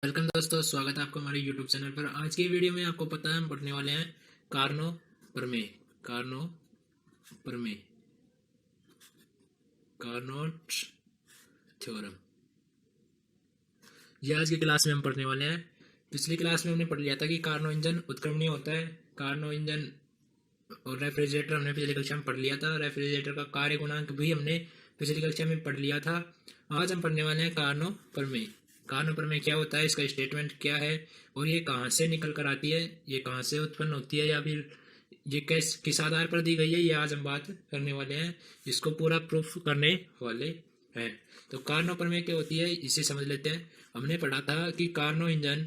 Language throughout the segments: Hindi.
वेलकम दोस्तों, स्वागत है आपका हमारे यूट्यूब चैनल पर। आज की वीडियो में आपको पता है हम पढ़ने वाले हैं कार्नो प्रमेय। कार्नो प्रमेय, कार्नोट थ्योरम। ये आज की क्लास में हम पढ़ने वाले हैं। पिछली क्लास में हमने पढ़ लिया था कि कार्नो इंजन उत्क्रमणीय होता है। कार्नो इंजन और रेफ्रिजरेटर हमने पिछली कक्षा में पढ़ लिया था। रेफ्रिजरेटर का कार्य गुणांक भी हमने पिछली कक्षा में पढ़ लिया था। आज हम पढ़ने वाले हैं कार्नो प्रमेय। कार्नो प्रमेय क्या होता है, इसका स्टेटमेंट क्या है और ये कहाँ से निकल कर आती है, ये कहाँ से उत्पन्न होती है, या फिर ये किस आधार पर दी गई है, ये आज हम बात करने वाले हैं। इसको पूरा प्रूफ करने वाले हैं। तो कार्नो प्रमेय क्या होती है इसे समझ लेते हैं। हमने पढ़ा था कि कार्नो इंजन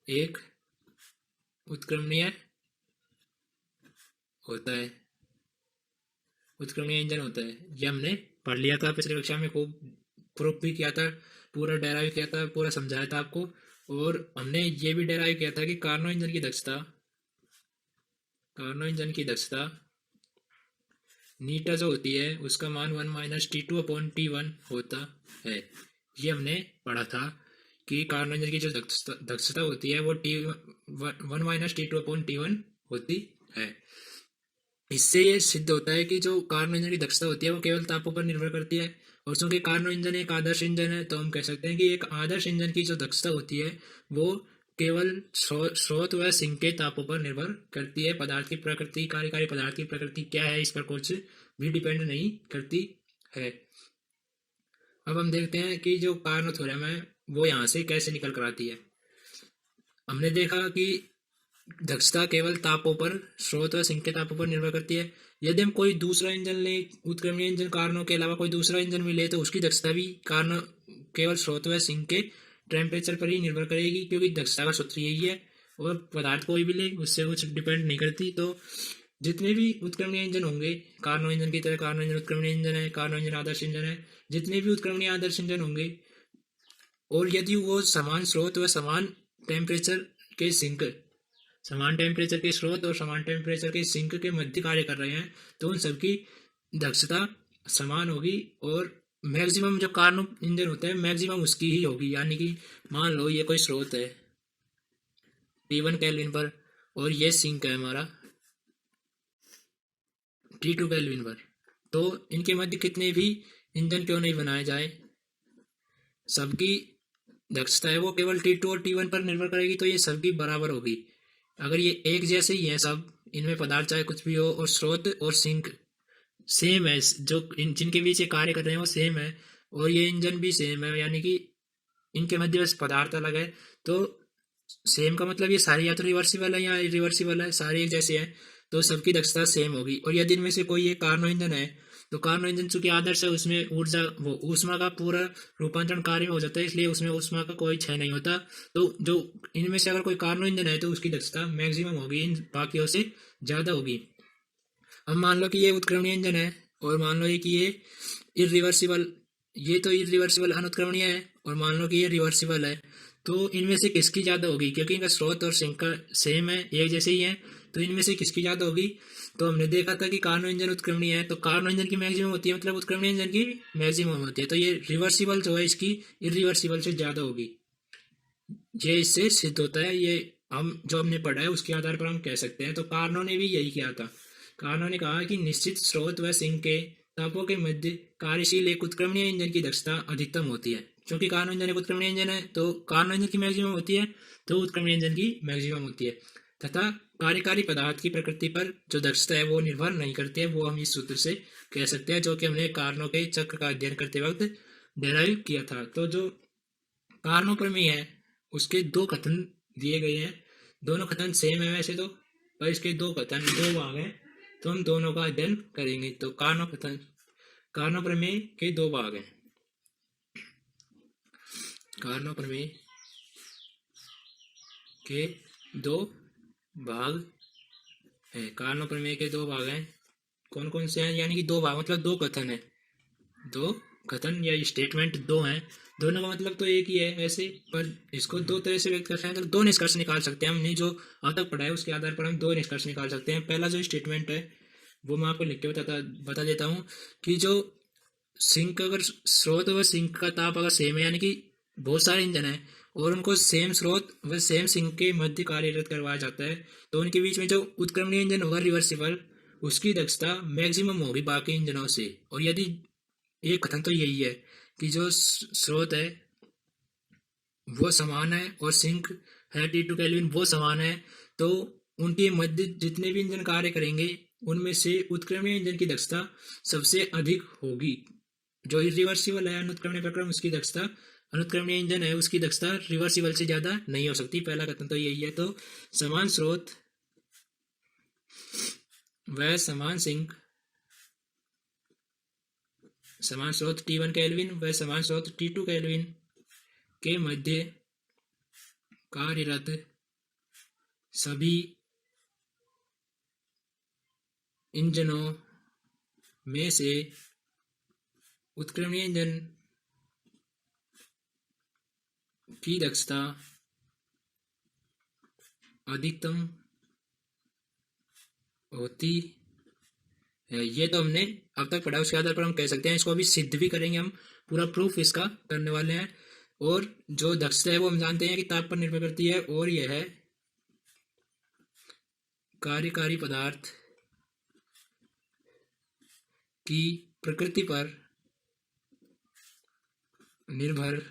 एक उत्क्रमणीय होता है, उत्क्रमणीय इंजन होता है। ये हमने पढ़ लिया था पिछली कक्षा में, खूब प्रूफ भी किया था, पूरा डेराइव किया था, पूरा समझाया था आपको। और हमने ये भी डेराइव किया था कि कार्नो इंजन की दक्षता, कार्नो इंजन की दक्षता नीटा जो होती है उसका मान 1 - T2/T1 होता है। ये हमने पढ़ा था कि कार्नो इंजन की जो दक्षता होती है वो T1 - T2/T1 होती है। इससे ये सिद्ध होता है कि जो कार्नो इंजन की दक्षता होती है वो केवल तापों पर निर्भर करती है। और चूंकि कार्नो इंजन एक आदर्श इंजन है, तो हम कह सकते हैं कि एक आदर्श इंजन की जो दक्षता होती है वो केवल स्रोत व सिंक के तापों पर निर्भर करती है। पदार्थ की प्रकृति, कार्यकारी पदार्थ की प्रकृति क्या है, इस पर कुछ भी डिपेंड नहीं करती है। अब हम देखते हैं कि जो कार्नो थ्योरम है वो यहाँ से कैसे निकल कर आती है। हमने देखा कि दक्षता केवल तापों पर, स्रोत व सिंक के तापों पर निर्भर करती है। यदि हम कोई दूसरा इंजन ले, उत्क्रमणीय इंजन कार्नो के अलावा कोई दूसरा इंजन भी ले, तो उसकी दक्षता भी कार्नो केवल स्रोत व सिंक के टेम्परेचर पर ही निर्भर करेगी, क्योंकि दक्षता का सूत्र यही है। और पदार्थ कोई भी ले उससे कुछ डिपेंड नहीं करती। तो जितने भी उत्क्रमणीय इंजन होंगे, कार्नो इंजन की तरह कार्नो इंजन उत्क्रमणीय इंजन है, कार्नो इंजन आदर्श इंजन है, जितने भी उत्क्रमणीय आदर्श इंजन होंगे, और यदि वो समान स्रोत व समान टेम्परेचर के सिंक, समान टेम्परेचर के स्रोत और समान टेम्परेचर के सिंक के मध्य कार्य कर रहे हैं, तो उन सबकी दक्षता समान होगी। और मैक्सिमम जो कार्नो इंजन होता है मैक्सिमम उसकी ही होगी। यानी कि मान लो ये कोई स्रोत है T1 केल्विन पर, और ये सिंक है हमारा T2 केल्विन पर, तो इनके मध्य कितने भी इंजन क्यों नहीं बनाए जाए, सबकी दक्षता है वो केवल T2 और T1 पर निर्भर करेगी। तो ये सबकी बराबर होगी। अगर ये एक जैसे ही है सब, इनमें पदार्थ चाहे कुछ भी हो, और स्रोत और सिंक सेम है, जो जिनके बीच ये कार्य कर रहे हैं वो सेम है, और ये इंजन भी सेम है, यानी कि इनके मध्य बस पदार्थ अलग है, तो सेम का मतलब ये सारी या तो रिवर्सिबल है या इरिवर्सिबल है, सारे एक जैसे हैं, तो सबकी दक्षता सेम होगी। और यदि इनमें से कोई एक कार्नो इंजन है, तो कार्नो इंजन चूंकि आदर्श है, उसमें ऊर्जा, वो ऊष्मा का पूरा रूपांतरण कार्य हो जाता है, इसलिए उसमें ऊष्मा का कोई क्षय नहीं होता। तो जो इनमें से अगर कोई कार्नो इंजन है तो उसकी दक्षता मैक्सिमम होगी, इन बाकियों से ज्यादा होगी। अब मान लो कि ये उत्क्रमणीय इंजन है, और मान लो कि ये इरिवर्सिबल, ये तो इरिवर्सिबल अनुत्क्रमणीय है, और मान लो कि ये रिवर्सिबल है, तो इनमें से किसकी ज्यादा होगी, क्योंकि इनका स्रोत और सिंक का सेम है, एक जैसे ही है, तो इनमें से किसकी ज्यादा होगी। तो हमने देखा था कि कार्नो इंजन उत्क्रमणीय है, तो कार्नो इंजन की मैक्सिमम होती है, मतलब उत्क्रमणीय इंजन की मैक्सिमम होती है, तो ये रिवर्सिबल जो है इसकी इरिवर्सिबल से ज्यादा होगी। ये इससे सिद्ध होता है। ये हम जो हमने पढ़ा है उसके आधार पर हम कह सकते हैं। तो कार्नो ने भी यही किया था। कार्नो ने कहा कि निश्चित स्रोत व सिंक के तापों के मध्य कार्यशील एक उत्क्रमणीय इंजन की दक्षता अधिकतम होती है। क्योंकि कार्नो इंजन एक उत्क्रमणीय इंजन है, तो कार्नो इंजन की मैक्सिमम होती है, तो उत्क्रमणीय इंजन की मैक्सिमम होती है। तथा कार्यकारी पदार्थ की प्रकृति पर जो दक्षता है वो निर्भर नहीं करती है, वो हम इस सूत्र से कह सकते हैं, जो कि हमने कार्नो के चक्र का अध्ययन करते वक्त डेराइव किया था। तो जो कार्नो प्रमेय है उसके दो कथन दिए गए हैं। दोनों कथन सेम है वैसे तो, पर इसके दो कथन, दो भाग हैं, तो हम दोनों का अध्ययन करेंगे। तो कार्नो कथन, कार्नो प्रमेय के दो भाग हैं। कार्नो प्रमेय के दो भाग हैं। कार्नो प्रमेय के दो भाग हैं। कौन कौन से हैं, यानी कि दो भाग मतलब दो कथन है, दो कथन या स्टेटमेंट दो हैं। दोनों का मतलब तो एक ही है वैसे, पर इसको दो तरह से व्यक्त करते हैं, तो दो निष्कर्ष निकाल सकते हैं। हमने जो अब तक पढ़ा है उसके आधार पर हम दो निष्कर्ष निकाल सकते हैं। पहला जो स्टेटमेंट है वो मैं आपको लिख के बता देता हूँ कि जो सिंक अगर स्रोत व सिंक का ताप अगर सेम है, यानी कि बहुत सारे इंजन है और उनको सेम स्रोत व सेम सिंक के मध्य कार्यरत करवाया जाता है, तो उनके बीच में जो उत्क्रमणीय इंजन होगा रिवर्सिबल, उसकी दक्षता मैक्सिमम होगी बाकी इंजनों से। और यदि एक कथन तो यही है कि जो स्रोत है वो समान है और सिंक है T2 केल्विन वो समान है, तो उनके मध्य जितने भी इंजन कार्य करेंगे उनमें से उत्क्रमणीय इंजन की दक्षता सबसे अधिक होगी। जो इरिवर्सिबल है अनुत्क्रमणीय प्रक्रम, उसकी दक्षता, अनुत्क्रमणीय इंजन है उसकी दक्षता रिवर्सिबल से ज्यादा नहीं हो सकती। पहला कथन तो यही है। तो समान स्रोत व समान सिंक, समान स्रोत T1 केल्विन व समान स्रोत T2 केल्विन के मध्य कार्यरत सभी इंजनों में से उत्क्रमणीय इंजन की दक्षता अधिकतम होती है। ये तो हमने अब तक पढ़ा, उसके आधार पर हम कह सकते हैं, इसको अभी सिद्ध भी करेंगे हम, पूरा प्रूफ इसका करने वाले हैं। और जो दक्षता है वो हम जानते हैं कि ताप पर निर्भर करती है, और यह है कार्यकारी पदार्थ की प्रकृति पर निर्भर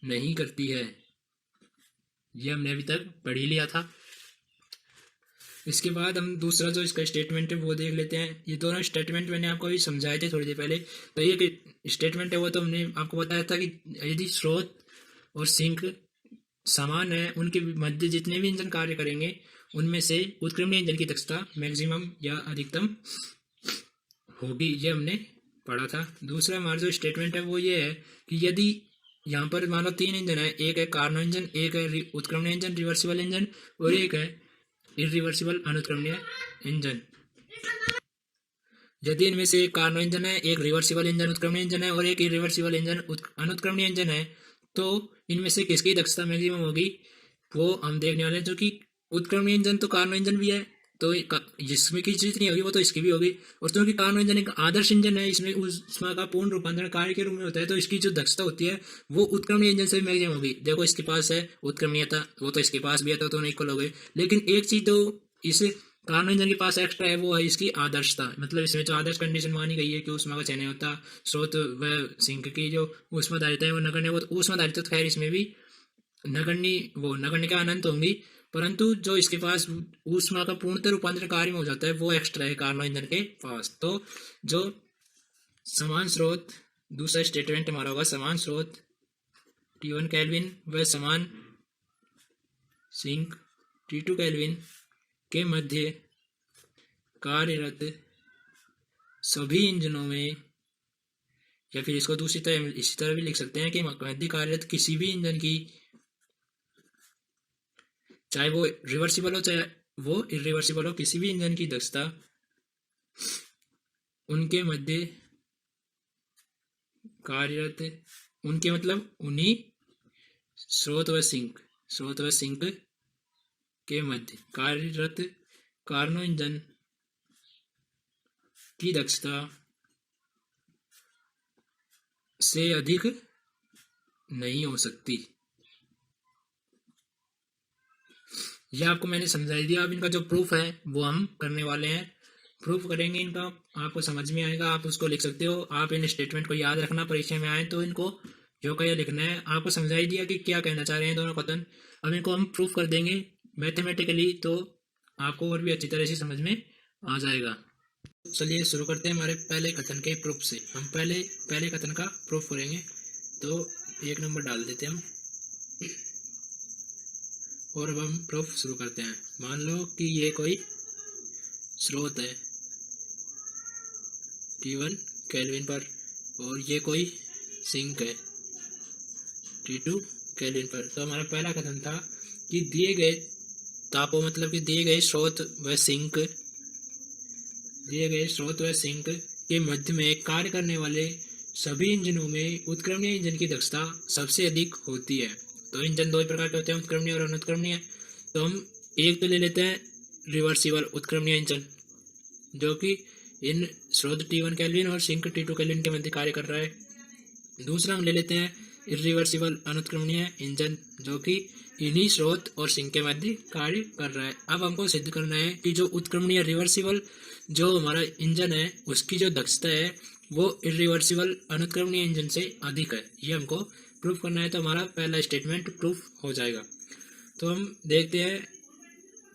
नहीं करती है। यह हमने अभी तक पढ़ ही लिया था। इसके बाद हम दूसरा जो इसका स्टेटमेंट है वो देख लेते हैं। ये दोनों स्टेटमेंट मैंने आपको अभी समझाए थे थोड़ी देर पहले। तो ये स्टेटमेंट है वो तो हमने आपको बताया था कि यदि स्रोत और सिंक समान है, उनके मध्य जितने भी इंजन कार्य करेंगे उनमें से उत्क्रमणीय इंजन की दक्षता मैक्सिमम या अधिकतम होगी। ये हमने पढ़ा था। दूसरा हमारा जो स्टेटमेंट है वो ये है कि यदि यहाँ पर मान लो तीन इंजन है, एक है कार्नो इंजन, एक है उत्क्रमणीय इंजन रिवर्सिबल इंजन, और एक है इरिवर्सिबल अनुत्क्रमणीय इंजन। यदि इनमें से एक कार्नो इंजन है, एक रिवर्सिबल इंजन उत्क्रमणीय इंजन है और एक इरिवर्सिबल इंजन अनुत्क्रमणीय इंजन है, तो इनमें से किसकी दक्षता मैक्सिमम होगी वो हम देखने वाले हैं। जो कि उत्क्रमणीय इंजन तो कार्नो इंजन भी है, तो जिसमें की जितनी होगी वो तो इसकी भी होगी। और क्योंकि कार्नो इंजन एक आदर्श इंजन है, इसमें ऊष्मा का पूर्ण रूपांतरण कार्य के रूप में होता है, तो इसकी जो दक्षता होती है वो उत्क्रमणीय इंजन से मैक्सिमम होगी। देखो इसके पास है उत्क्रमणीयता, वो तो इसके पास भी है, तो दोनों इक्वल हो गए। लेकिन एक चीज तो इस कार्नो इंजन के पास एक्स्ट्रा है, वो है इसकी आदर्शता। मतलब इसमें जो आदर्श कंडीशन मानी गई है कि ऊष्मा का चयन होता, स्रोत व सिंक की जो ऊष्माधारिता है वो नगण्य, वो ऊष्माधारिता तो खैर इसमें भी नगण्य का अनंत होंगी, परंतु जो इसके पास ऊष्मा का पूर्णतः रूपांतरण कार्य में हो जाता है वो एक्स्ट्रा है कार्नो इंजन के पास। तो जो समान स्रोत, दूसरा स्टेटमेंट हमारा होगा समान स्रोत T1 केल्विन व समान सिंक T2 केल्विन के मध्य कार्यरत सभी इंजनों में, या फिर इसको दूसरी तरह इसी तरह भी लिख सकते हैं कि मध्य कार्यरत किसी भी इंजन की, चाहे वो रिवर्सिबल हो चाहे वो इरिवर्सिबल हो, किसी भी इंजन की दक्षता उनके मध्य कार्यरत, उनके मतलब उन्हीं स्रोत व सिंक के मध्य कार्यरत कार्नो इंजन की दक्षता से अधिक नहीं हो सकती। यह आपको मैंने समझा दिया। अब इनका जो प्रूफ है वो हम करने वाले हैं, प्रूफ करेंगे इनका, आपको समझ में आएगा, आप उसको लिख सकते हो। आप इन स्टेटमेंट को याद रखना, परीक्षा में आए तो इनको जो कहीं लिखना है। आपको समझा ही दिया कि क्या कहना चाह रहे हैं दोनों कथन। अब इनको हम प्रूफ कर देंगे मैथमेटिकली, तो आपको और भी अच्छी तरह से समझ में आ जाएगा। चलिए शुरू करते हैं हमारे पहले कथन के प्रूफ से। हम पहले कथन का प्रूफ करेंगे, तो 1 नंबर डाल देते हैं हम, और अब हम प्रूफ शुरू करते हैं। मान लो कि ये कोई स्रोत है T1 केल्विन पर, और ये कोई सिंक है T2 केल्विन पर। तो हमारा पहला कथन था कि दिए गए तापों, मतलब कि दिए गए स्रोत व सिंक के मध्य में कार्य करने वाले सभी इंजनों में उत्क्रमणीय इंजन की दक्षता सबसे अधिक होती है। तो इंजन दो प्रकार के होते हैं, उत्क्रमणीय और अनुत्क्रमणीय। तो हम एक तो ले लेते हैं रिवर्सिबल उत्क्रमणीय इंजन, जो कि इन स्रोत T1 केल्विन और सिंक T2 केल्विन के मध्य कार्य कर रहा है। दूसरा हम ले लेते हैं इरिवर्सिबल अनुत्क्रमणीय इंजन, जो कि इन्हीं स्रोत और सिंक के मध्य कार्य कर रहा है। अब हमको सिद्ध करना है कि जो उत्क्रमणीय रिवर्सिबल जो हमारा इंजन है उसकी जो दक्षता है वो इरिवर्सिबल अनुत्क्रमणीय इंजन से अधिक है। ये हमको प्रूफ करना है, तो हमारा पहला स्टेटमेंट प्रूफ हो जाएगा। तो हम देखते हैं,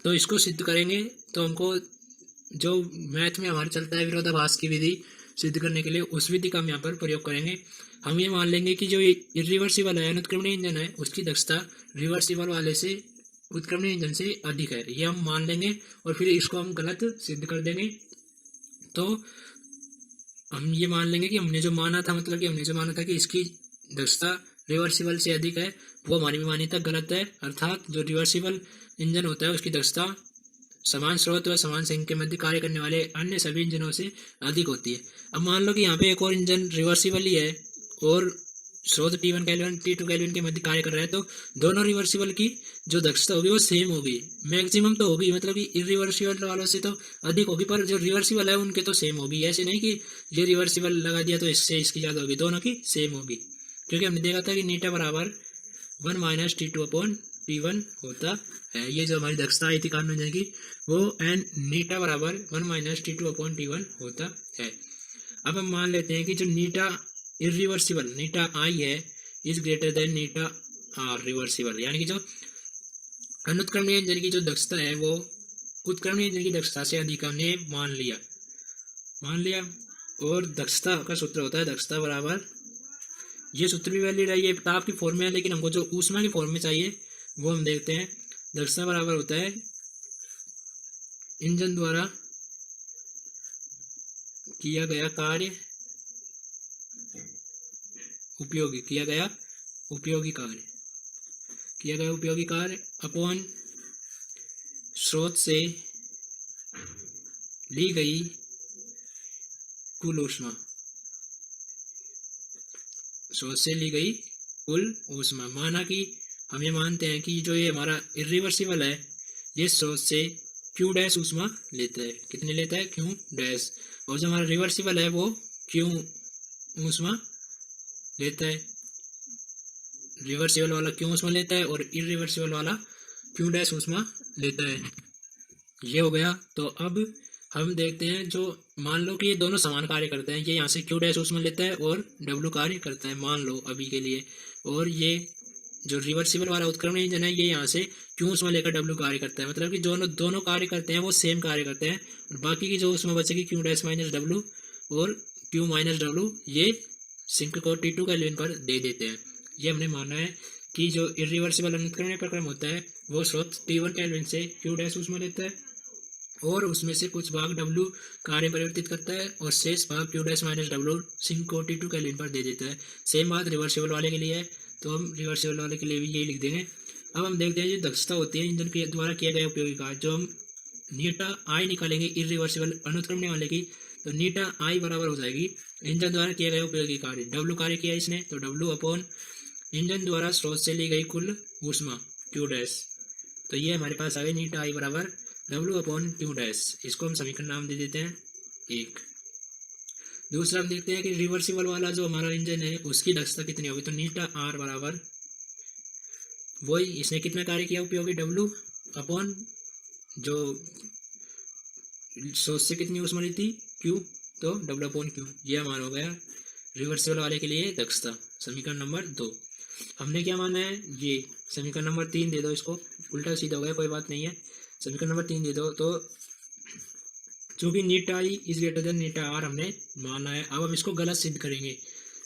तो इसको सिद्ध करेंगे तो हमको जो मैथ में हमारा चलता है विरोधाभास की विधि सिद्ध करने के लिए, उस विधि का हम यहाँ पर प्रयोग करेंगे। हम ये मान लेंगे कि जो इरिवर्सिबल है अनुत्क्रमणीय इंजन है उसकी दक्षता रिवर्सिबल वाले से उत्क्रमणीय इंजन से अधिक है, ये हम मान लेंगे और फिर इसको हम गलत सिद्ध कर देंगे। तो हम ये मान लेंगे कि हमने जो माना था, मतलब कि हमने जो माना था कि इसकी दक्षता रिवर्सिबल से अधिक है, वो हमारी मान्यता गलत है। अर्थात जो रिवर्सिबल इंजन होता है उसकी दक्षता समान स्रोत व समान सिंक के मध्य कार्य करने वाले अन्य सभी इंजनों से अधिक होती है। अब मान लो कि यहाँ पे एक और इंजन रिवर्सिबल ही है और स्रोत T1 केल्विन T2 केल्विन के मध्य कार्य कर रहा है, तो दोनों रिवर्सिबल की जो दक्षता होगी वो सेम होगी, मैक्सिमम तो होगी, मतलब कि इरिवर्सिबल वालों से तो अधिक होगी, पर जो रिवर्सिबल है उनके तो सेम होगी। ऐसे नहीं कि ये रिवर्सिबल लगा दिया तो इससे इसकी ज़्यादा होगी, दोनों की सेम होगी। क्योंकि हमने देखा था कि नीटा बराबर 1 - T2/T1 होता है। ये जो हमारी दक्षता आई थी कार्बन इंजन की, वो एन नीटा बराबर 1 - T2/T1 होता है। अब हम मान लेते हैं कि जो नीटा इरिवर्सिबल नीटा आई है is greater than Neeta R reversible, यानी कि जो अनुत्क्रमणीय इंजन की जो दक्षता है वो उत्क्रमणीय इंजन की दक्षता से अधिक हमने मान लिया। और दक्षता का सूत्र होता है दक्षता बराबर, ये सूत्र भी वैलिड है, ये ताप की फॉर्म में है, लेकिन हमको जो ऊष्मा की फॉर्म में चाहिए वो हम देखते हैं। दक्षता बराबर होता है इंजन द्वारा किया गया कार्य उपयोगी कार्य अपॉन स्रोत से ली गई कुल ऊष्मा। माना कि हम ये मानते हैं कि जो ये हमारा इरिवर्सिबल है ये स्रोत से Q' ऊष्मा लेता है। कितने लेता है? Q'। और जो हमारा रिवर्सिबल है वो Q ऊष्मा लेता है। रिवर्सिबल वाला Q ऊष्मा लेता है और इरिवर्सिबल वाला Q' ऊष्मा लेता है। ये हो गया। तो अब हम देखते हैं, जो मान लो कि ये दोनों समान कार्य करते हैं, ये यहाँ से Q' ऊष्मा लेता है और W कार्य करता है, मान लो अभी के लिए। और ये जो रिवर्सिबल वाला उत्क्रमणीय इंजन है ये यहाँ से Q ऊष्मा लेकर W कार्य करता है, मतलब कि दोनों कार्य करते हैं वो सेम कार्य करते हैं। और बाकी की जो ऊष्मा बचेगी Q' - W और Q - W ये सिंक को T2 केल्विन पर दे देते हैं। ये हमने माना है कि जो इरिवर्सिबल अनुत्क्रमणीय प्रक्रम होता है वो स्रोत T1 केल्विन से Q' ऊष्मा लेता है और उसमें से कुछ भाग W कार्य परिवर्तित करता है और शेष भाग Q' - W सिंक को T2 केल्विन पर दे देता है। सेम बात रिवर्सिबल वाले के लिए है, तो हम रिवर्सिबल वाले के लिए भी यही लिख देंगे। अब हम देखते हैं जो दक्षता होती है इंजन के द्वारा किया गया उपयोगी कार्य, जो हम नीटा आई निकालेंगे इरिवर्सिबल अनुत्क्रमणीय वाले की, तो नीटा आई बराबर हो जाएगी इंजन द्वारा किया गया उपयोगी कार्य। W कार्य किया इसने, तो W अपॉन इंजन द्वारा स्रोत से ली गई कुल ऊष्मा Q'। तो ये हमारे पास आ गई नीटा आई बराबर W अपॉन Q'। इसको हम समीकरण नाम दे देते हैं 1। दूसरा हम देखते हैं कि रिवर्सिबल वाला जो हमारा इंजन है उसकी दक्षता कितनी होगी, तो नीटा आर बराबर वही इसने कितना कार्य किया उपयोगी W अपॉन जो स्रोत से कितनी ऊष्मा ली थी Q, तो W अपॉन Q। ये हमारा हो गया रिवर्सिबल वाले के लिए दक्षता। समीकरण नंबर 2 हमने क्या माना है, ये समीकरण नंबर 3 दे दो, इसको उल्टा सीधा हो गया कोई बात नहीं है। समीकरण नंबर 3 दे दो, तो चूंकि theta I is greater than Neeta R हमने माना है। अब हम इसको गलत सिद्ध करेंगे।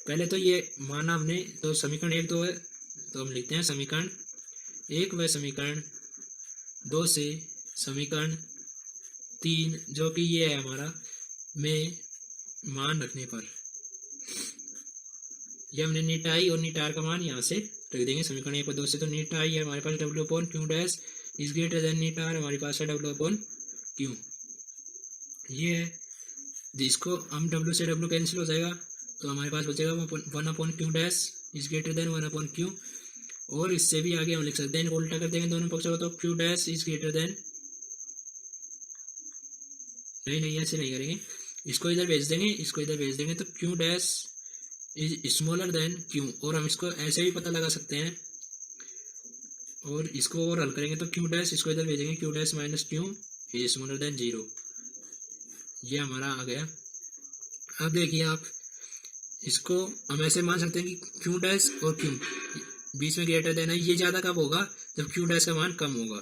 पहले तो ये माना हमने, तो समीकरण 1 2 है, तो हम लिखते हैं समीकरण 1 व समीकरण 2 से समीकरण 3 जो कि ये है हमारा में मान रखने पर ये हमने नीटा आई और नीटा आर का मान यहाँ से रख देंगे समीकरण 1 और 2 से। तो नीटा आई है हमारे पास W upon Q' is greater than Neeta R, हमारे पास है W अपॉन Q। ये है जिसको हम W से W कैंसिल हो जाएगा, तो हमारे पास बचेगा 1 upon Q' is greater then 1 upon Q। और इससे भी आगे हम लिख सकते हैं, इनको उल्टा कर देंगे दोनों पक्षों को, तो Q' इज ग्रेटर देन, नहीं ऐसे नहीं करेंगे, इसको इधर भेज देंगे, इसको इधर भेज देंगे, तो Q dash is smaller than Q. और हम इसको ऐसे भी पता लगा सकते हैं, और इसको और हल करेंगे तो क्यू डैश, इसको इधर भेजेंगे, Q dash minus Q is smaller than 0। ये हमारा आ गया। अब देखिए आप, इसको हम ऐसे मान सकते हैं कि क्यू डैश और क्यू बीच में ग्रेटर देन है। ये ज़्यादा कब होगा, जब क्यू डैश का मान कम होगा।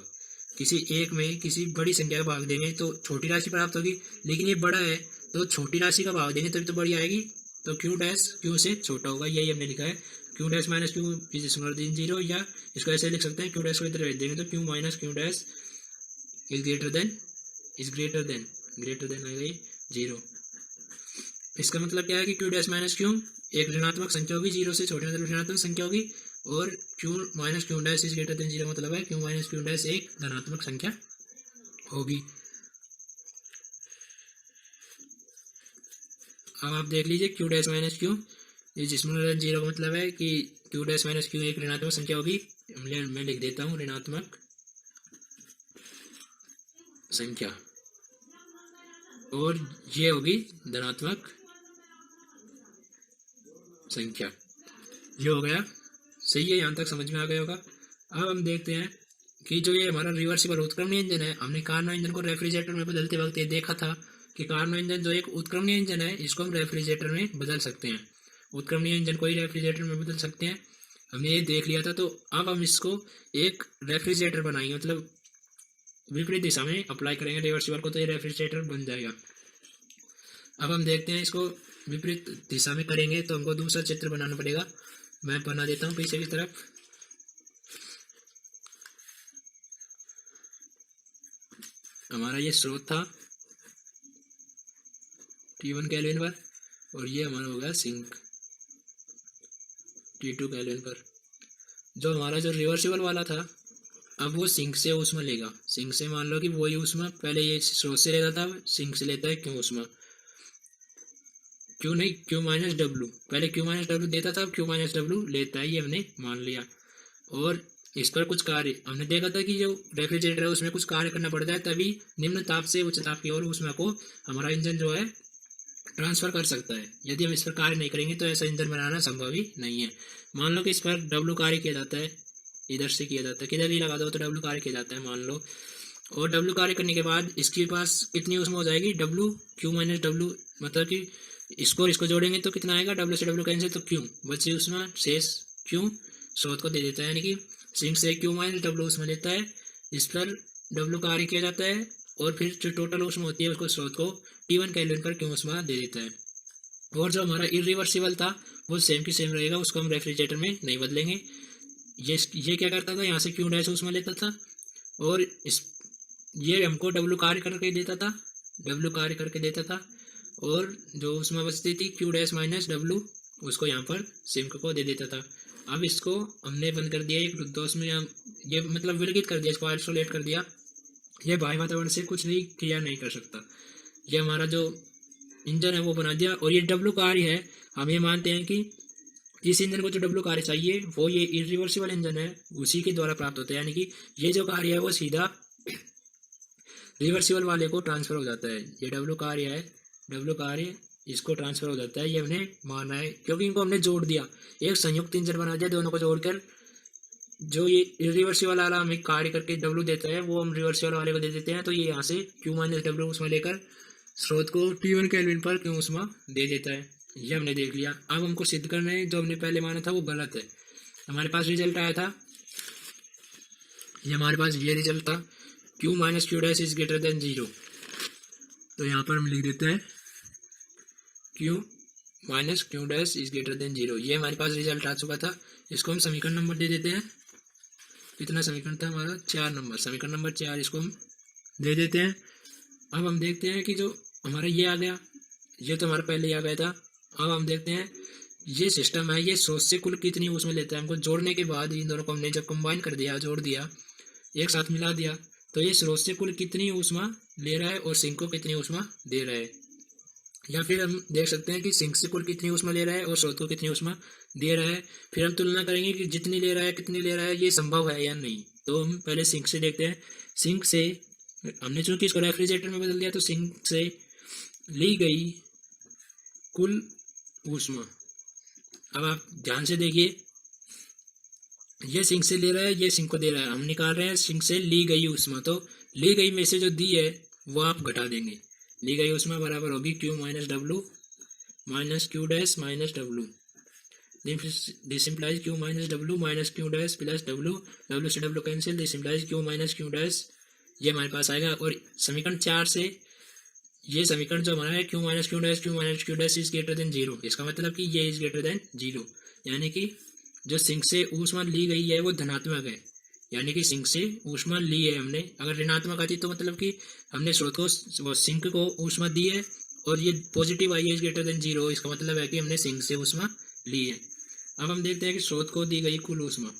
किसी एक में किसी बड़ी संख्या का भाग देंगे तो छोटी राशि प्राप्त होगी, लेकिन ये बड़ा है तो छोटी राशि का भाग देंगे तभी तो बड़ी आएगी। तो क्यू डैश क्यू से छोटा होगा, यही हमने लिखा है, Q dash minus Q is smaller than 0। या इसको ऐसे लिख सकते हैं, क्यू डैश को इधर भेज देंगे तो Q minus Q dash is greater then आएगा ये 0। इसका मतलब क्या है कि क्यू डैश माइनस क्यू एक ऋणात्मक संख्या होगी, 0 से छोटे मतलब ऋणात्मक संख्या होगी, और Q minus Q dash is greater then 0 मतलब है क्यू माइनस क्यू डैश एक धनात्मक संख्या होगी। अब आप देख लीजिए, Q dash minus Q is smaller than 0 का मतलब है कि क्यू डैश माइनस क्यू एक ऋणात्मक संख्या होगी। मैं लिख देता हूँ ऋणात्मक संख्या, और ये होगी धनात्मक संख्या। ये हो गया, सही है, यहाँ तक समझ में आ गया होगा। अब हम देखते हैं कि जो ये हमारा रिवर्सिबल उत्क्रमणीय इंजन है, हमने कार्नो इंजन को रेफ्रिजरेटर में बदलते वक्त ये देखा था कि कार्नो इंजन जो एक उत्क्रमणीय इंजन है, इसको हम रेफ्रिजरेटर में बदल सकते हैं। उत्क्रमणीय इंजन को ही रेफ्रिजरेटर में बदल सकते हैं, हमने ये देख लिया था। तो अब हम इसको एक रेफ्रिजरेटर बनाएंगे, मतलब विपरीत दिशा में अप्लाई करेंगे रिवर्सिबल को, तो ये रेफ्रिजरेटर बन जाएगा। अब हम देखते हैं, इसको विपरीत दिशा में करेंगे तो हमको दूसरा चित्र बनाना पड़ेगा। मैं बना देता हूँ पीछे की तरफ। हमारा ये स्रोत था T1 केल्विन पर, और ये हमारा होगा सिंक T2 केल्विन पर। जो हमारा जो रिवर्सिबल वाला था, अब वो सिंक से ऊष्मा लेगा। सिंक से मान लो कि वही ऊष्मा पहले ये स्रोत से लेता था, सिंक से लेता है क्यों ऊष्मा, क्यों नहीं, क्यू माइनस डब्लू, पहले क्यू माइनस डब्लू देता था, अब क्यू माइनस डब्लू लेता है, ये हमने मान लिया। और इस पर कुछ कार्य हमने देखा था कि जो रेफ्रिजरेटर है उसमें कुछ कार्य करना पड़ता है, तभी निम्न ताप से उच्च ताप की ओर ऊष्मा को हमारा इंजन जो है ट्रांसफर कर सकता है। यदि हम इस पर कार्य नहीं करेंगे तो ऐसा इंजन बनाना संभव ही नहीं है। मान लो कि इस पर डब्लू कार्य किया जाता है, इधर से किया जाता है, किधर भी लगा दो तो डब्लू कार्य किया जाता है मान लो। और डब्लू कार्य करने के बाद इसके पास कितनी ऊष्मा हो जाएगी, डब्लू क्यू माइनस डब्लू, मतलब कि इसको जोड़ेंगे तो कितना आएगा, डब्लू से डब्लू कैंसिल तो क्यू बची ऊष्मा शेष क्यू स्रोत को दे देता है, यानी कि सिंक से क्यू माइनस डब्लू ऊष्मा लेता है, इस पर डब्लू कार्य किया जाता है, और फिर जो टोटल ऊष्मा होती है उसको स्रोत को T1 केल्विन पर क्यू ऊष्मा दे देता है। और जो हमारा इरिवर्सिबल था वो सेम की सेम रहेगा, उसको हम रेफ्रिजरेटर में नहीं बदलेंगे। ये क्या करता था, यहाँ से क्यू डैश ऊष्मा लेता था, और ये हमको डब्लू कार्य करके देता था, और जो ऊष्मा बचती थी क्यू डैश माइनस डब्लू उसको यहाँ पर सिंक को दे देता था। अब इसको हमने बंद कर दिया, एक दोष में ये मतलब विलगित कर दिया, इसको आइसोलेट कर दिया। ये बाह्य वातावरण से कुछ नहीं क्रिया नहीं कर सकता। ये हमारा जो इंजन है वो बना दिया। और ये डब्लू कार्य है, हम ये मानते हैं कि जिस इंजन को जो डब्लू कार्य चाहिए वो ये इरिवर्सिबल इंजन है उसी के द्वारा प्राप्त होता है, यानी कि ये जो कार्य है वो सीधा रिवर्सिबल वाले को ट्रांसफर हो जाता है। ये डब्लू कार्य इसको ट्रांसफर हो जाता है, ये हमने माना है क्योंकि इनको हमने जोड़ दिया, एक संयुक्त इंजन बना दिया। दोनों को जोड़कर जो ये रिवर्सिबल वाला हमें कार्य करके डब्लू देता है वो हम रिवर्सिबल वाले को दे देते हैं, तो ये यहाँ से क्यू माइनस डब्लू ऊष्मा लेकर स्रोत को T1 केल्विन पर क्यू ऊष्मा दे देता है। ये हमने देख लिया। अब हमको सिद्ध करना है जो हमने पहले माना था वो गलत है। हमारे पास रिजल्ट आया था, ये हमारे पास ये रिजल्ट था, Q minus Q dash is greater then 0। तो यहाँ पर हम लिख देते हैं Q minus Q dash is greater then 0। ये हमारे पास रिजल्ट आ चुका था। इसको हम समीकरण नंबर दे देते हैं। कितना समीकरण था हमारा, 4 नंबर, समीकरण नंबर 4 इसको हम दे देते हैं। अब हम देखते हैं कि जो हमारा ये आ गया, ये तो हमारा पहले ही आ गया था। अब हम देखते हैं ये सिस्टम है, ये स्रोत से कुल कितनी ऊष्मा लेता है। हमको जोड़ने के बाद इन दोनों को हमने जब कंबाइन कर दिया, जोड़ दिया, एक साथ मिला दिया, तो ये स्रोत से कुल कितनी ऊष्मा ले रहा है और सिंक को कितनी ऊष्मा दे रहा है। या फिर हम देख सकते हैं कि सिंक से कुल कितनी ऊष्मा ले रहा है और स्रोत को कितनी ऊष्मा दे रहा है। फिर हम तुलना करेंगे कि जितनी ले रहा है कितनी ले रहा है, ये संभव है या नहीं। तो हम पहले सिंक से देखते हैं। सिंक से हमने चूंकि इसको रेफ्रिजरेटर में बदल दिया तो सिंक से ली गई कुल ऊष्मा। अब आप ध्यान से देखिए, ये सिंक से ले रहा है, ये सिंक को दे रहा है, हम निकाल रहे हैं सिंक से ली गई ऊष्मा। तो ली गई में से जो दी है वो आप घटा देंगे। ली गई ऊष्मा बराबर होगी Q minus W minus Q dash minus W. This implies Q minus W minus Q dash plus W, W से W cancel, this implies Q minus Q dash, ये हमारे पास आएगा। और समीकरण 4 से ये समीकरण जो हमारा है Q minus Q dash is greater than zero, इसका मतलब कि ये इज ग्रेटर देन जीरो, यानी कि जो सिंक से ऊष्मा ली गई है वो धनात्मक है, यानी कि सिंक से ऊष्मा ली है हमने। अगर ऋणात्मक आती तो मतलब कि हमने स्रोत को सिंक को ऊष्मा दी है और ये पॉजिटिव आई है इज ग्रेटर देन जीरो, इसका मतलब है कि हमने सिंक से ऊष्मा ली है। अब हम देखते हैं कि स्रोत को दी गई कुल ऊष्मा।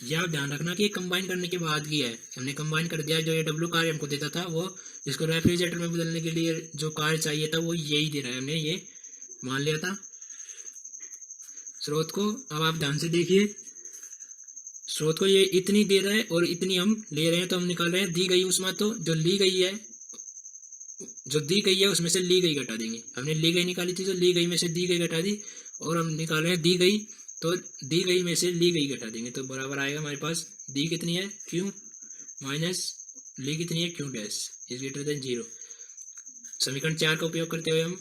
यह आप ध्यान रखना कि ये कंबाइन करने के बाद की है, हमने कंबाइन कर दिया। जो ये डब्ल्यू कार्य हमको देता था वो इसको रेफ्रिजरेटर में बदलने के लिए जो कार्य चाहिए था वो यही दे रहा है, हमने ये मान लिया था स्रोत को। अब आप ध्यान से देखिए, स्रोत को ये इतनी दे रहा है और इतनी हम ले रहे हैं, तो हम निकाल रहे हैं दी गई ऊष्मा। तो जो ली गई है, जो दी गई है उसमें से ली गई घटा देंगे। हमने ली गई निकाली थी तो ली गई में से दी गई घटा दी, और हम निकाल रहे हैं दी गई, तो दी गई में से ली गई घटा देंगे। तो बराबर आएगा हमारे पास दी कितनी है Q माइनस ली कितनी है Q dash is greater than zero. समीकरण 4 का उपयोग करते हुए हम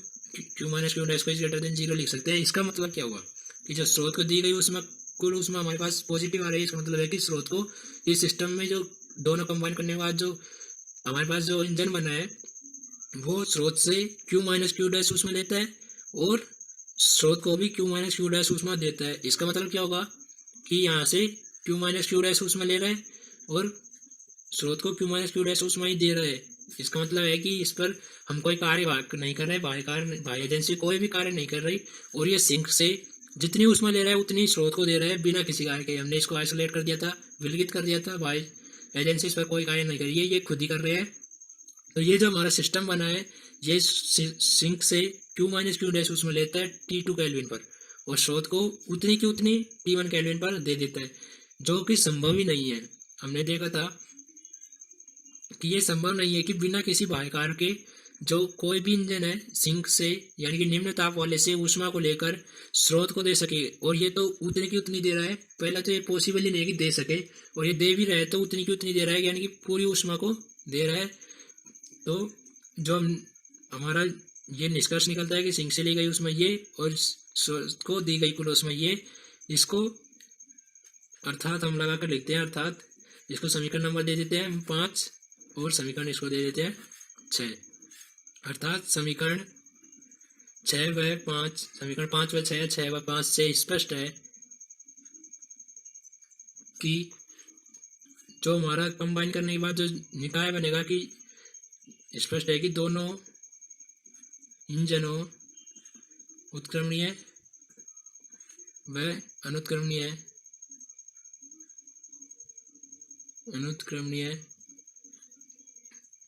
Q माइनस क्यू डैश को इज ग्रेटर देन जीरो लिख सकते हैं। इसका मतलब क्या हुआ कि जो स्रोत को दी गई उसमें कुल उसमें हमारे पास पॉजिटिव आ रही है, इसका मतलब है कि स्रोत को इस सिस्टम में जो दोनों कंबाइन करने के बाद जो हमारे पास जो इंजन बना है वो स्रोत से Q माइनस क्यू डैश उसमें लेता है और स्रोत को भी Q माइनस क्यू डैश उसमें देता है। इसका मतलब क्या होगा कि यहाँ से Q माइनस क्यू डैश उसमें ले रहा है और स्रोत को Q माइनस क्यू डैश उसमें ही दे रहा है। इसका मतलब है कि इस पर हम कोई कार्य नहीं कर रहे, बाह्य एजेंसी कोई भी कार्य नहीं कर रही, और ये सिंक से जितनी उसमें ले रहा है उतनी स्रोत को दे रहा है बिना किसी कार्य के। हमने इसको आइसोलेट कर दिया था, विलगित कर दिया था, बाह्य एजेंसी इस पर कोई कार्य नहीं कर रही है, ये खुद ही कर रहे हैं। तो ये जो हमारा सिस्टम बना है ये सिंक से Q माइनस क्यू डैश उसमें लेता है T2 केल्विन पर और स्रोत को उतनी की उतनी T1 केल्विन पर दे देता है, जो कि संभव ही नहीं है। हमने देखा था कि ये संभव नहीं है कि बिना किसी बाह्य कार्य के जो कोई भी इंजन है सिंक से यानी कि निम्न ताप वाले से ऊष्मा को लेकर स्रोत को दे सके, और ये तो उतनी की उतनी दे रहा है। पहला तो ये पॉसिबल ही नहीं है कि दे सके, और ये दे भी रहा है तो उतनी की उतनी दे रहा है, यानी कि पूरी ऊष्मा को दे रहा है। तो जो हमारा ये निष्कर्ष निकलता है कि सिंक से ली गई ऊष्मा ये और स्रोत को दी गई कुल ऊष्मा ये, इसको अर्थात हम लगा कर लिखते हैं, अर्थात इसको समीकरण नंबर दे देते हैं 5 और समीकरण इसको दे देते हैं 6। अर्थात समीकरण 6 व 5, समीकरण 5 व 6 व 5 से स्पष्ट है कि जो हमारा कंबाइन करने के बाद जो निकाय बनेगा कि स्पष्ट है कि दोनों इंजनों उत्क्रमणीय व अनुत्क्रमणीय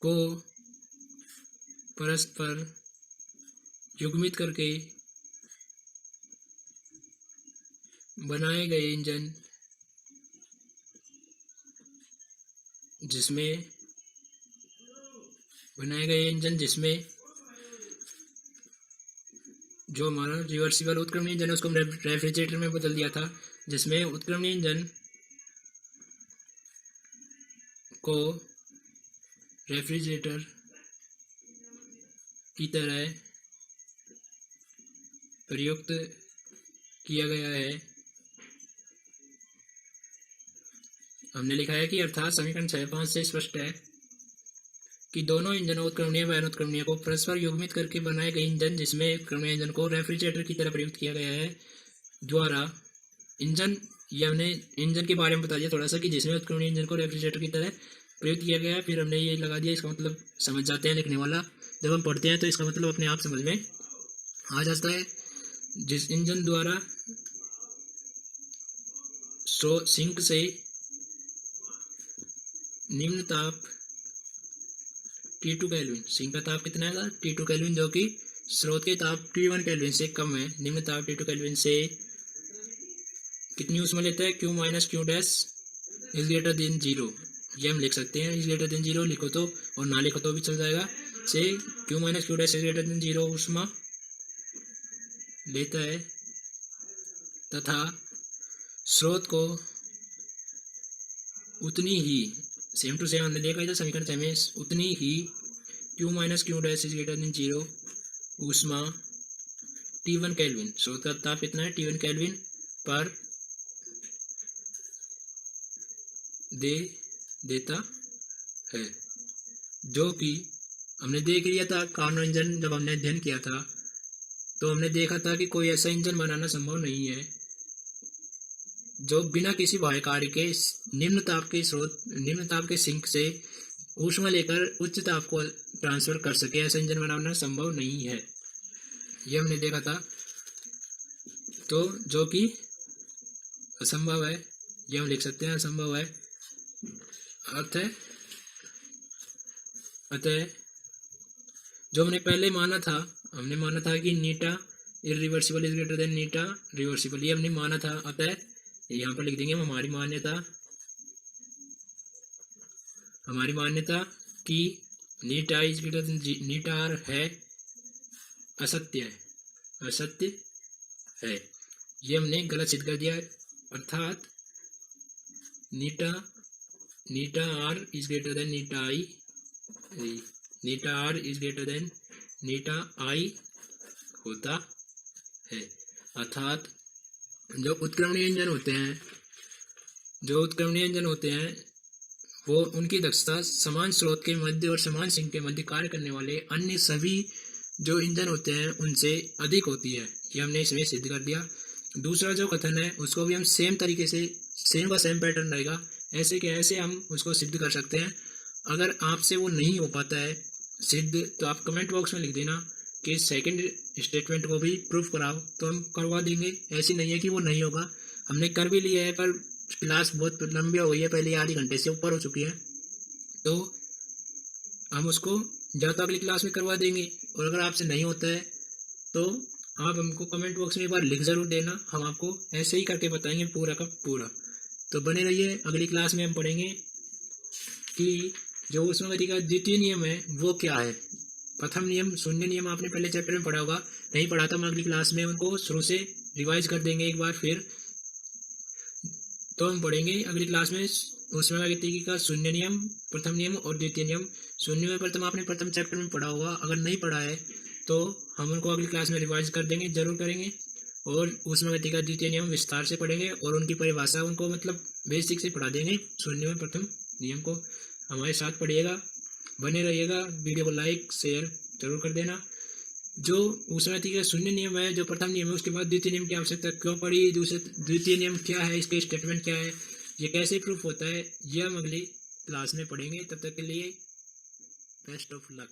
को परस्पर युग्मित करके बनाए गए इंजन जिसमें जो हमारा रिवर्सिबल उत्क्रमणीय इंजन है उसको हम रेफ्रिजरेटर में बदल दिया था, जिसमें उत्क्रमणीय इंजन को रेफ्रिजरेटर की तरह प्रयुक्त किया गया है। हमने लिखा है कि अर्थात समीकरण 6-5 से स्पष्ट है कि दोनों इंजनों उत्क्रमणीय व अनुत्क्रमणीय को परस्पर युग्मित करके बनाए गए इंजन जिसमें उत्क्रमणीय इंजन को रेफ्रिजरेटर की तरह प्रयुक्त किया गया है द्वारा इंजन, ये हमने इंजन के बारे में बता दिया थोड़ा सा कि जिसमें उत्क्रमणीय इंजन को रेफ्रिजरेटर की तरह प्रयुक्त किया गया है। फिर हमने ये लगा दिया, इसका मतलब समझ जाते हैं लिखने वाला, जब हम पढ़ते हैं तो इसका मतलब अपने आप समझ में आ जाता है। जिस इंजन द्वारा सिंक से निम्न ताप T2 केल्विन, सिंक का ताप कितना है T2 केल्विन, जो कि स्रोत के ताप T1 केल्विन से कम है। निम्न ताप T2 केल्विन से कितनी ऊष्मा लेता है Q minus Q dash is greater than zero, ये हम लिख सकते हैं। इज ग्रेटर देन जीरो लिखो तो और ना लिखो तो भी चल जाएगा। से Q minus Q dash is greater than zero ऊष्मा लेता है तथा स्रोत को उतनी ही सेम टू सेम हमने देखा था समीकरण में, उतनी ही Q minus Q dash is greater than zero ऊष्मा T1 केल्विन, स्रोत का ताप कितना है T1 केल्विन पर देता है, जो कि हमने देख लिया था कार्नो इंजन जब हमने अध्ययन किया था तो हमने देखा था कि कोई ऐसा इंजन बनाना संभव नहीं है जो बिना किसी बाह्य कार्य के निम्न ताप के सिंक से ऊष्मा लेकर उच्च ताप को ट्रांसफर कर सके। ऐसा इंजन बनाना संभव नहीं है, ये हमने देखा था। तो जो कि असंभव है, ये हम लिख सकते हैं असंभव है। अतः जो हमने पहले माना था, हमने माना था कि eta irreversible is greater than eta reversible, ये हमने माना था। अतः यहाँ पर लिख देंगे हमारी मान्यता कि eta is greater than Neeta R है असत्य है, ये हमने गलत सिद्ध कर दिया। अर्थात eta R is greater than Neeta R is greater than eta I होता है। अर्थात जो उत्क्रमणीय इंजन होते हैं वो उनकी दक्षता समान स्रोत के मध्य और समान सिंक के मध्य कार्य करने वाले अन्य सभी जो इंजन होते हैं उनसे अधिक होती है, ये हमने इसमें सिद्ध कर दिया। दूसरा जो कथन है उसको भी हम सेम तरीके से सेम पैटर्न रहेगा, ऐसे के ऐसे हम उसको सिद्ध कर सकते हैं। अगर आपसे वो नहीं हो पाता है सिद्ध तो आप कमेंट बॉक्स में लिख देना कि सेकंड स्टेटमेंट को भी प्रूफ कराओ, तो हम करवा देंगे। ऐसी नहीं है कि वो नहीं होगा, हमने कर भी लिया है पर क्लास बहुत लंबी हो गई है, पहले आधे घंटे से ऊपर हो चुकी है, तो हम उसको या तो अगली क्लास में करवा देंगे। और अगर आपसे नहीं होता है तो आप हमको कमेंट बॉक्स में एक बार लिख ज़रूर देना, हम आपको ऐसे ही करके बताएंगे पूरा का पूरा। तो बने रहिए, अगली क्लास में हम पढ़ेंगे कि जो उष्मागति का द्वितीय नियम है वो क्या है। प्रथम नियम शून्य नियम आपने पहले चैप्टर में पढ़ा होगा, नहीं पढ़ा तो हम अगली क्लास में उनको शुरू से रिवाइज कर देंगे एक बार फिर। तो हम पढ़ेंगे अगली क्लास में उष्मागतिकी का शून्य नियम, प्रथम नियम और द्वितीय नियम। शून्य में प्रथम आपने प्रथम चैप्टर में पढ़ा होगा, अगर नहीं पढ़ा है तो हम उनको अगली क्लास में रिवाइज कर देंगे, जरूर करेंगे। और उष्मागतिकी का द्वितीय नियम विस्तार से पढ़ेंगे और उनकी परिभाषा उनको मतलब बेसिक से पढ़ा देंगे। शून्य में प्रथम नियम को हमारे साथ पढ़िएगा, बने रहिएगा। वीडियो को लाइक शेयर जरूर कर देना। जो उष्मागतिकी का शून्य नियम है, जो प्रथम नियम है, उसके बाद द्वितीय नियम की आवश्यकता क्यों पड़ी, द्वितीय नियम क्या है, इसके स्टेटमेंट क्या है, ये कैसे प्रूफ होता है, यह हम अगली क्लास में पढ़ेंगे। तब तक के लिए बेस्ट ऑफ लक।